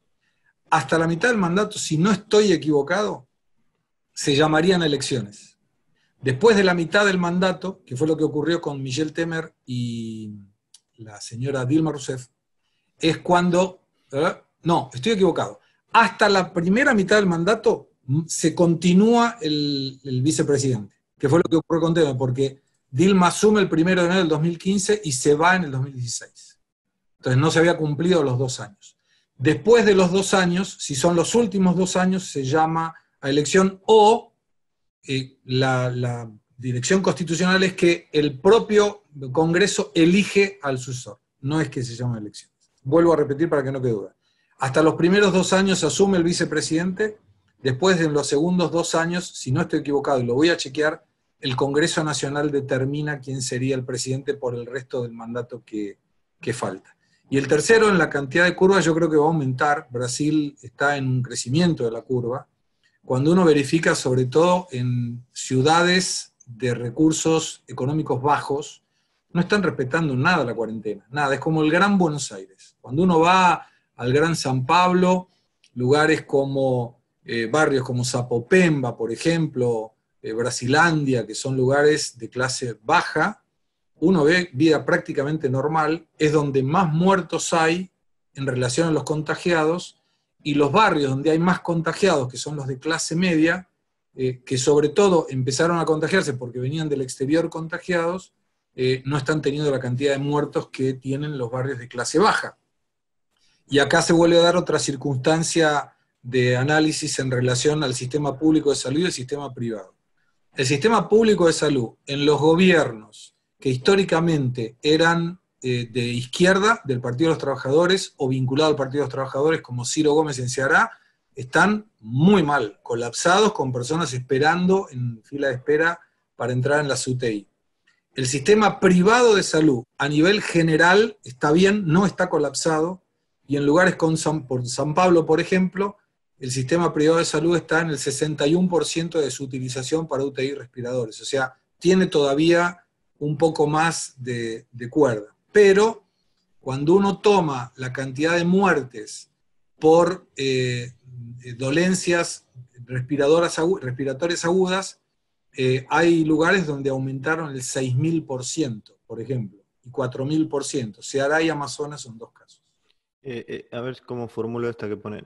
Hasta la mitad del mandato, si no estoy equivocado, se llamarían elecciones. Después de la mitad del mandato, que fue lo que ocurrió con Michel Temer y la señora Dilma Rousseff, es cuando... No, estoy equivocado. Hasta la primera mitad del mandato se continúa el vicepresidente, que fue lo que ocurrió con Temer, porque Dilma asume el 1 de enero del 2015 y se va en el 2016. Entonces no se había cumplido los 2 años. Después de los 2 años, si son los últimos 2 años, se llama a elección, o la dirección constitucional es que el propio Congreso elige al sucesor, no es que se llama elecciones. Vuelvo a repetir para que no quede duda. Hasta los primeros 2 años asume el vicepresidente, después de los segundos 2 años, si no estoy equivocado, y lo voy a chequear, el Congreso Nacional determina quién sería el presidente por el resto del mandato que falta. Y el tercero, en la cantidad de curvas, yo creo que va a aumentar. Brasil está en un crecimiento de la curva. Cuando uno verifica, sobre todo en ciudades de recursos económicos bajos, no están respetando nada la cuarentena, nada. Es como el Gran Buenos Aires. Cuando uno va al Gran San Pablo, lugares como barrios como Sapopemba, por ejemplo, Brasilandia, que son lugares de clase baja, uno ve vida prácticamente normal, es donde más muertos hay en relación a los contagiados, y los barrios donde hay más contagiados, que son los de clase media, que sobre todo empezaron a contagiarse porque venían del exterior contagiados, no están teniendo la cantidad de muertos que tienen los barrios de clase baja. Y acá se vuelve a dar otra circunstancia de análisis en relación al sistema público de salud y el sistema privado. El sistema público de salud en los gobiernos que históricamente eran de izquierda, del Partido de los Trabajadores, o vinculado al Partido de los Trabajadores, como Ciro Gómez en Ceará, están muy mal, colapsados, con personas esperando en fila de espera para entrar en la UTI. El sistema privado de salud, a nivel general, está bien, no está colapsado, y en lugares por San Pablo, por ejemplo, el sistema privado de salud está en el 61% de su utilización para UTI y respiradores. O sea, tiene todavía un poco más de cuerda. Pero cuando uno toma la cantidad de muertes por dolencias respiratorias agudas, hay lugares donde aumentaron el 6.000%, por ejemplo, y 4.000%. Ceará y Amazonas son 2 casos. A ver cómo formulo esta que ponen.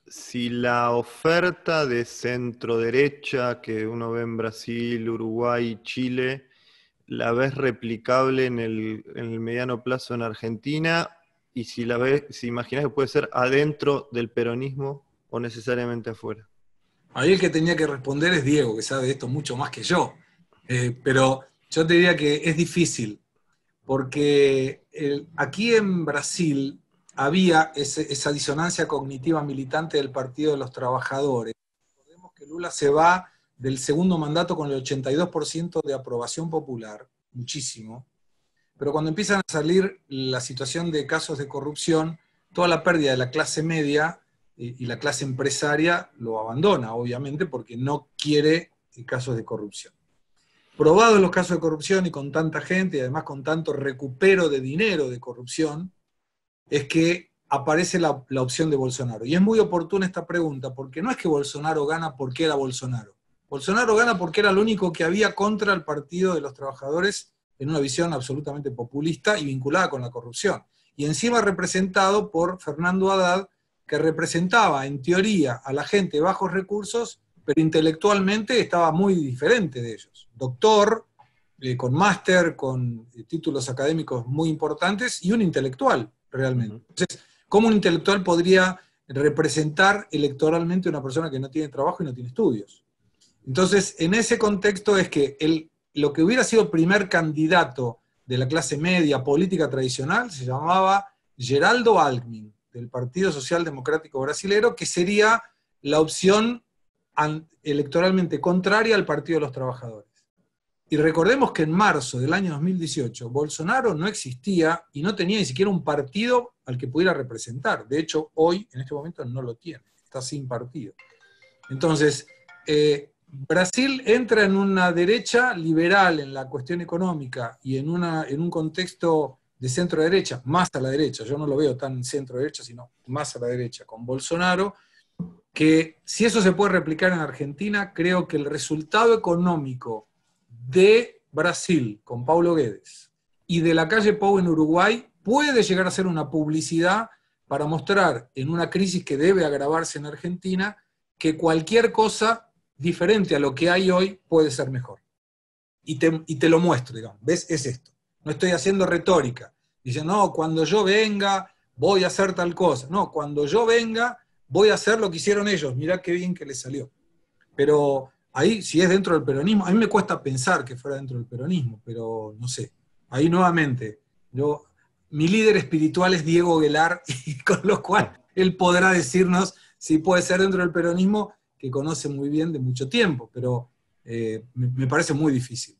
Si la oferta de centro-derecha que uno ve en Brasil, Uruguay, Chile, la ves replicable en el mediano plazo en Argentina, y si imaginás que puede ser adentro del peronismo o necesariamente afuera. Ahí el que tenía que responder es Diego, que sabe esto mucho más que yo. Pero yo te diría que es difícil, porque aquí en Brasil había esa disonancia cognitiva militante del Partido de los Trabajadores. Recordemos que Lula se va del segundo mandato con el 82% de aprobación popular, muchísimo, pero cuando empiezan a salir la situación de casos de corrupción, toda la pérdida de la clase media y la clase empresaria lo abandona, obviamente, porque no quiere casos de corrupción. Probados los casos de corrupción y con tanta gente, y además con tanto recupero de dinero de corrupción, es que aparece la opción de Bolsonaro. Y es muy oportuna esta pregunta, porque no es que Bolsonaro gana porque era Bolsonaro. Bolsonaro gana porque era lo único que había contra el Partido de los Trabajadores en una visión absolutamente populista y vinculada con la corrupción. Y encima representado por Fernando Haddad, que representaba en teoría a la gente de bajos recursos, pero intelectualmente estaba muy diferente de ellos. Doctor, con máster, con títulos académicos muy importantes, y un intelectual, realmente. Entonces, ¿cómo un intelectual podría representar electoralmente a una persona que no tiene trabajo y no tiene estudios? Entonces, en ese contexto es que lo que hubiera sido primer candidato de la clase media política tradicional se llamaba Geraldo Alckmin, del Partido Social Democrático Brasilero, que sería la opción electoralmente contraria al Partido de los Trabajadores. Y recordemos que en marzo del año 2018, Bolsonaro no existía y no tenía ni siquiera un partido al que pudiera representar. De hecho, hoy, en este momento, no lo tiene, está sin partido. Entonces, Brasil entra en una derecha liberal en la cuestión económica y en un contexto de centro-derecha, más a la derecha, yo no lo veo tan centro-derecha, sino más a la derecha, con Bolsonaro, que si eso se puede replicar en Argentina, creo que el resultado económico de Brasil con Paulo Guedes y de la calle Pou en Uruguay puede llegar a ser una publicidad para mostrar en una crisis que debe agravarse en Argentina que cualquier cosa diferente a lo que hay hoy puede ser mejor. Y te lo muestro, digamos. ¿Ves? Es esto. No estoy haciendo retórica. Dice, no, cuando yo venga voy a hacer tal cosa. No, cuando yo venga voy a hacer lo que hicieron ellos. Mirá qué bien que les salió. Pero ahí, si es dentro del peronismo, a mí me cuesta pensar que fuera dentro del peronismo, pero no sé. Ahí nuevamente, mi líder espiritual es Diego Guelar, y con lo cual él podrá decirnos si puede ser dentro del peronismo, que conoce muy bien de mucho tiempo, pero me parece muy difícil.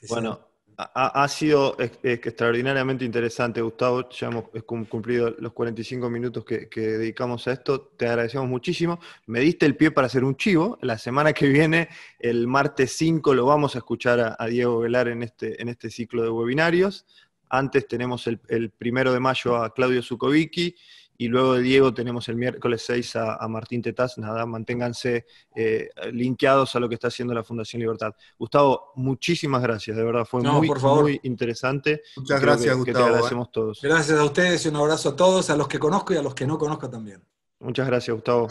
Bueno, ha sido extraordinariamente interesante, Gustavo. Ya hemos cumplido los 45 minutos que dedicamos a esto. Te agradecemos muchísimo. Me diste el pie para hacer un chivo. La semana que viene, el martes 5, lo vamos a escuchar a Diego Velar en este ciclo de webinarios. Antes tenemos el 1 de mayo a Claudio Zukovicki, y luego de Diego tenemos el miércoles 6 a Martín Tetaz. Nada, manténganse linkeados a lo que está haciendo la Fundación Libertad. Gustavo, muchísimas gracias, de verdad, fue muy interesante. Muchas gracias, Gustavo. Que te agradecemos todos. Gracias a ustedes y un abrazo a todos, a los que conozco y a los que no conozco también. Muchas gracias, Gustavo.